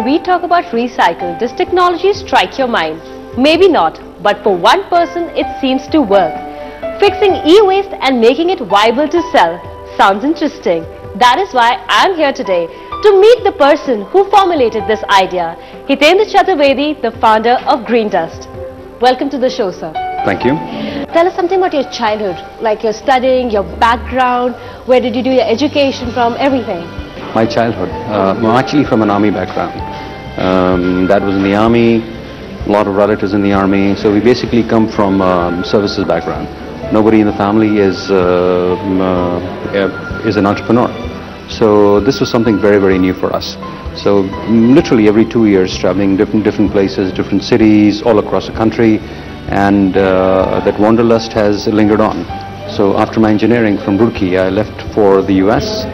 we talk about recycle, does technology strike your mind? Maybe not, but for one person it seems to work. Fixing e-waste and making it viable to sell sounds interesting. That is why I am here today to meet the person who formulated this idea, Hitendra Chaturvedi, the founder of Green Dust. Welcome to the show, sir. Thank you. Tell us something about your childhood, like your studying, your background, where did you do your education from, everything. My childhood, well, actually from an army background. Dad was in the army, a lot of relatives in the army, so we basically come from services background. Nobody in the family is an entrepreneur. So this was something very, very new for us. So literally every 2 years traveling different places, different cities, all across the country, and that wanderlust has lingered on. So after my engineering from Roorkee, I left for the US,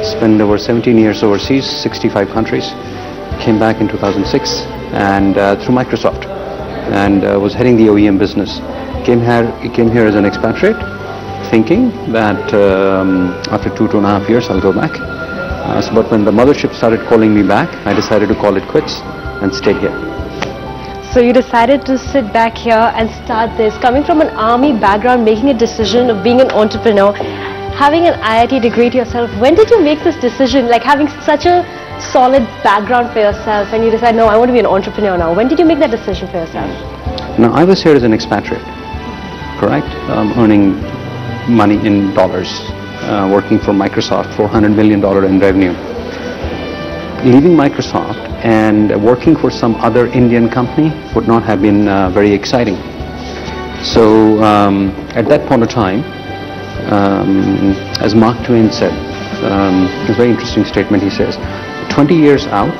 spent over 17 years overseas, 65 countries, came back in 2006 and through Microsoft, and was heading the OEM business. Came here as an expatriate, thinking that after 2.5 years I'll go back. But when the mothership started calling me back, I decided to call it quits and stay here. So you decided to sit back here and start this, coming from an army background, making a decision of being an entrepreneur, having an IIT degree to yourself. When did you make this decision, like having such a solid background for yourself, and you decide, no, I want to be an entrepreneur now? When did you make that decision for yourself? Now, I was here as an expatriate, correct? Earning money in dollars, working for Microsoft, $400 million in revenue. Leaving Microsoft and working for some other Indian company would not have been very exciting. So at that point of time, as Mark Twain said, it's a very interesting statement. He says, 20 years out,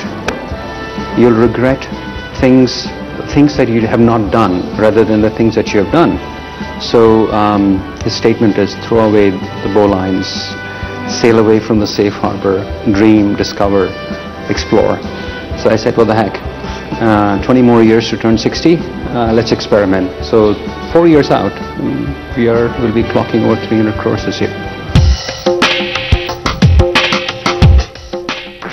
you'll regret things that you have not done rather than the things that you have done. So his statement is, throw away the bowlines, sail away from the safe harbor, dream, discover, explore. So I said, what the heck, 20 more years to turn 60, let's experiment. So 4 years out, we'll be clocking over 300 crores this year.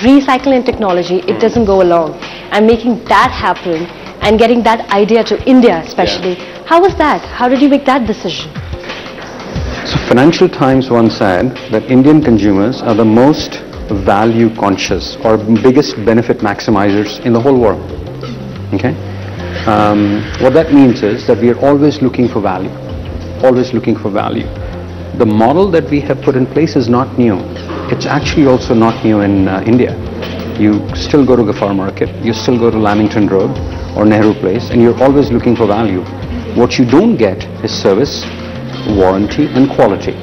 Recycling technology, it doesn't go along, and making that happen and getting that idea to India especially. Yeah. How was that? How did you make that decision? So Financial Times once said that Indian consumers are the most value conscious or biggest benefit maximizers in the whole world. Okay? What that means is that we are always looking for value. Always looking for value. The model that we have put in place is not new. It's actually also not new in India. You still go to Gafar Market, you still go to Lamington Road or Nehru Place, and you're always looking for value. What you don't get is service, warranty, and quality.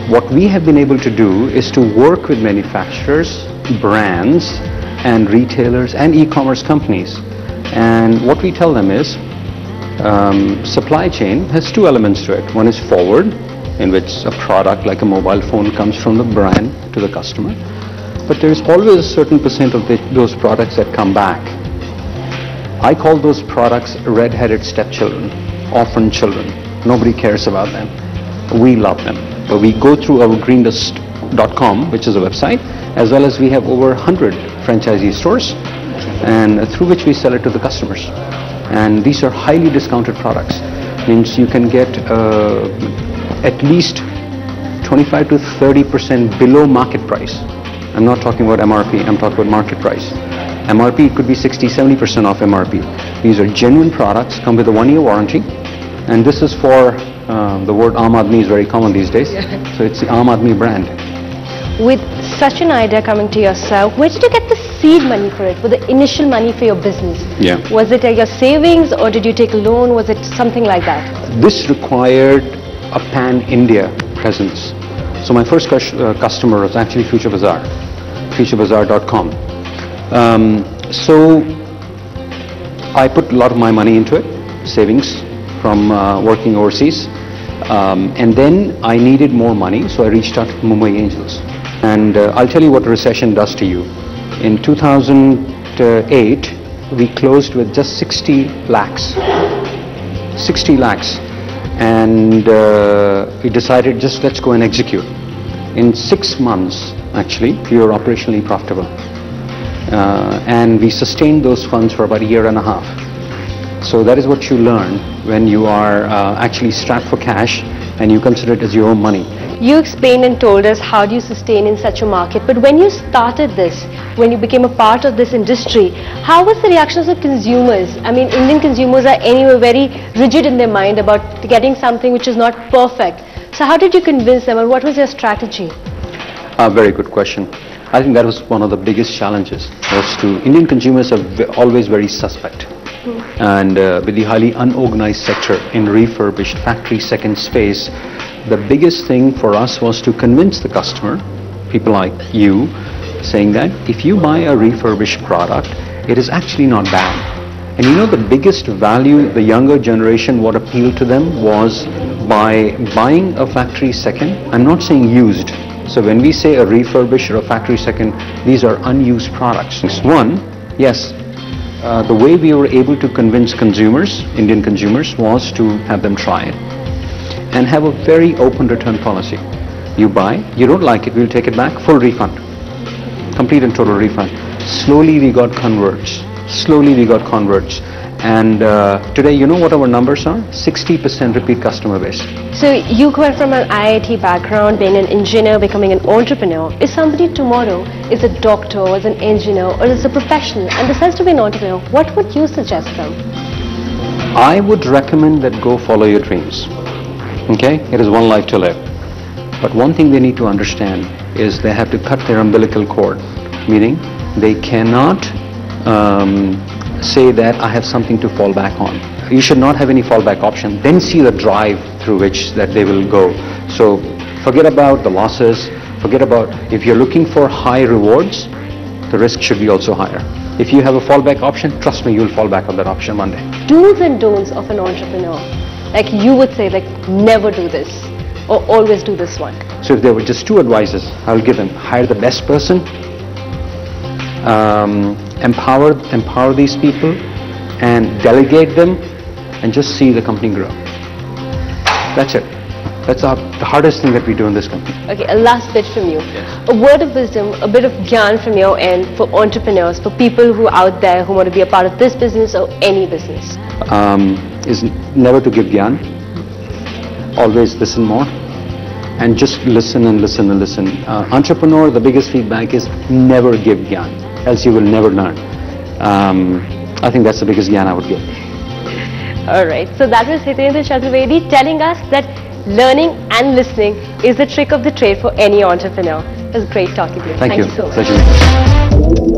What we have been able to do is to work with manufacturers, brands, and retailers and e-commerce companies. And what we tell them is, supply chain has two elements to it. One is forward, in which a product like a mobile phone comes from the brand to the customer. But there is always a certain percent of those products that come back. I call those products red-headed stepchildren, orphan children. Nobody cares about them. We love them. So we go through our greendust.com, which is a website, as well as we have over 100 franchisee stores, and through which we sell it to the customers. And these are highly discounted products. Means you can get at least 25 to 30% below market price. I'm not talking about MRP, I'm talking about market price. MRP could be 60-70% off MRP. These are genuine products, come with a 1-year warranty, and this is for the word Aam Aadmi is very common these days, so it's the Aam Aadmi brand. With such an idea coming to yourself, where did you get the seed money for it, for the initial money for your business? Yeah. Was it your savings, or did you take a loan? Was it something like that? This required a pan-India presence. So my first customer was actually Future Bazaar, futurebazaar.com. So I put a lot of my money into it, savings from working overseas, and then I needed more money, so I reached out to Mumbai Angels. And I'll tell you what a recession does to you. In 2008, we closed with just 60 lakhs. 60 lakhs. And we decided, just let's go and execute. In 6 months, actually, we were operationally profitable. and we sustained those funds for about a year and a half. So that is what you learn when you are actually strapped for cash and you consider it as your own money. You explained and told us how do you sustain in such a market, but when you started this, when you became a part of this industry, how was the reactions of consumers? I mean, Indian consumers are anyway very rigid in their mind about getting something which is not perfect. So how did you convince them, and what was your strategy? Very good question. I think that was one of the biggest challenges. Indian consumers are always very suspect. And with the highly unorganized sector in refurbished factory second space, the biggest thing for us was to convince the customer, people like you, saying that if you buy a refurbished product, it is actually not bad. And you know, the biggest value, the younger generation, what appealed to them was by buying a factory second. I'm not saying used. So when we say a refurbished or a factory second, these are unused products. One, yes, the way we were able to convince consumers, Indian consumers, was to have them try it and have a very open return policy. You buy, you don't like it, we'll take it back, full refund, complete and total refund. Slowly we got converts, and today you know what our numbers are? 60% repeat customer base. So you went from an IIT background, being an engineer, becoming an entrepreneur. If somebody tomorrow is a doctor, or is an engineer, or is a professional and decides to be an entrepreneur, what would you suggest them? I would recommend that go follow your dreams. Okay? It is one life to live. But one thing they need to understand is they have to cut their umbilical cord, meaning they cannot say that I have something to fall back on. You should not have any fallback option. Then see the drive through which that they will go. So forget about the losses, forget about, if you're looking for high rewards, the risk should be also higher. If you have a fallback option, trust me, you'll fall back on that option one day. Do's and don'ts of an entrepreneur. Like you would say, like never do this or always do this one. So if there were just two advices, I'll give them: hire the best person, empower these people, and delegate them, and just see the company grow. That's it. That's the hardest thing that we do in this company. Okay, a last bit from you. Yes. A word of wisdom, a bit of gyan from your end for entrepreneurs, for people who are out there who want to be a part of this business or any business. Is never to give gyan. Always listen more. And just listen and listen and listen. Entrepreneur, the biggest feedback is never give gyan, else you will never learn. I think that's the biggest gyan I would give. Alright, so that was Hitendra Chaturvedi telling us that learning and listening is the trick of the trade for any entrepreneur. It was great talking to you. Thank you so much. Pleasure.